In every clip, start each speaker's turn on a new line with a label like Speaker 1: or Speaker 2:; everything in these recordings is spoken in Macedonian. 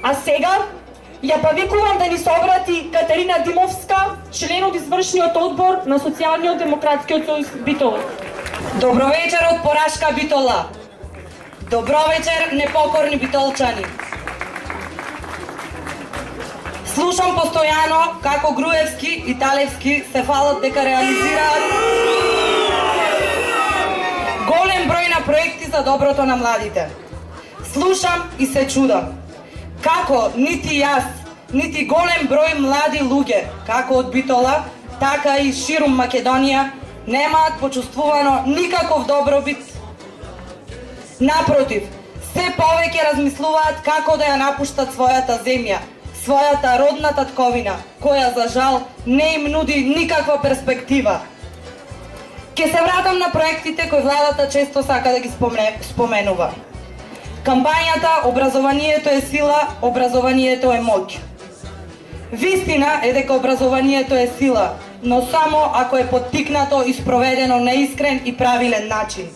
Speaker 1: А сега ја повикувам да ни се обрати Катерина Димовска, член од извршниот одбор на Социјалниот демократскиот сојуз Битола.
Speaker 2: Добро вечер од Порашка Битола. Добро вечер, непокорни битолчани. Слушам постојано како Груевски и Талевски се фалат дека реализираат голем број на проекти за доброто на младите. Слушам и се чудам како нити јас, нити голем број млади луѓе, како од Битола, така и ширум Македонија, немаат почувствувано никаков добробит. Напротив, се повеќе размислуваат како да ја напуштат својата земја, својата родна татковина, која за жал не им нуди никаква перспектива. Ке се вратам на проектите кои владата често сака да ги споменува. Кампањата "Образованието е сила, образованието е моќ". Вистина е дека образованието е сила, но само ако е поттикнато и спроведено на искрен и правилен начин.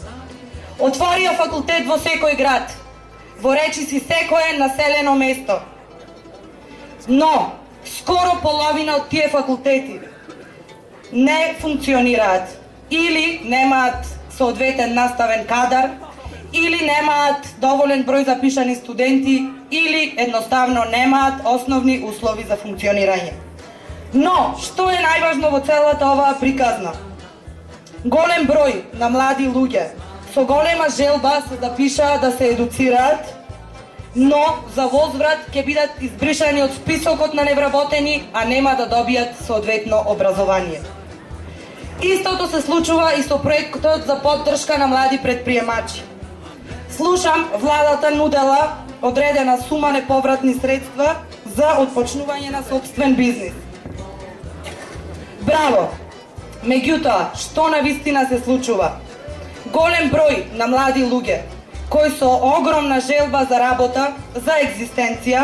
Speaker 2: Отворија факултет во секој град, во речиси секое населено место. Но, скоро половина од тие факултети не функционираат, или немаат соодветен наставен кадар, или немаат доволен број запишани студенти, или едноставно немаат основни услови за функционирање. Но, што е најважно во целата оваа приказна? Голем број на млади луѓе со голема желба се запишаа да се едуцираат, но за возврат ќе бидат избришани од списокот на невработени, а нема да добијат соодветно образование. Истото се случува и со проектот за поддршка на млади предприемачи. Слушам, владата нудела одредена сума неповратни средства за отпочнување на сопствен бизнис. Браво! Меѓутоа, што навистина се случува? Голем број на млади луѓе, кои со огромна желба за работа, за екзистенција,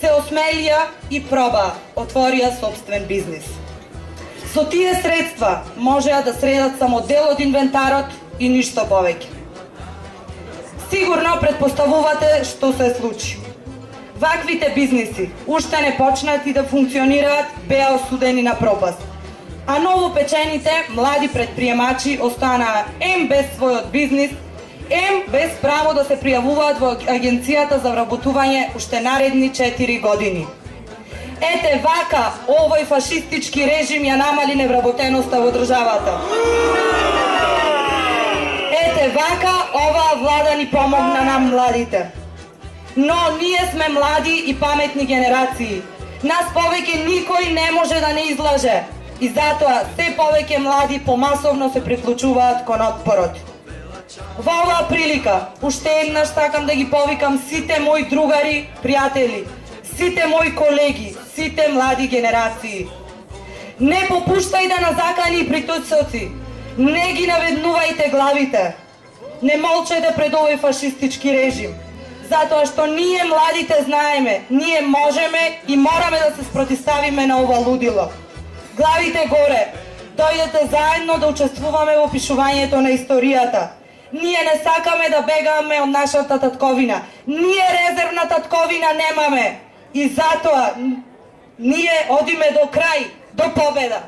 Speaker 2: се осмелија и пробаа, отворија сопствен бизнис. Со тие средства можеа да средат само дел од инвентарот и ништо повеќе. Сигурно предпоставувате што се случи. Ваквите бизниси, уште не почнати да функционираат, беа осудени на пропаст. А новопечените млади предприемачи останаа ем без својот бизнис, ем без право да се пријавуваат во Агенцијата за вработување уште наредни 4 години. Ете вака, овој фашистички режим ја намали невработеноста во државата. Ете вака, оваа влада ни помогна нам младите. Но ние сме млади и паметни генерации. Нас повеќе никој не може да не излаже. И затоа се повеќе млади помасовно се приклучуваат кон отпорот. Во оваа прилика, уште еднаш сакам да ги повикам сите мои другари, пријатели, сите мои колеги, сите млади генерации. Не попуштајте на закани и притуцоци, не ги наведнувајте главите. Не молчете пред овој фашистички режим, затоа што ние младите знаеме, ние можеме и мораме да се спротиставиме на ова лудило. Главите горе, дојдете заедно да учествуваме во пишувањето на историјата. Ние не сакаме да бегаме од нашата татковина. Ние резервна татковина немаме. И затоа ние одиме до крај, до победа.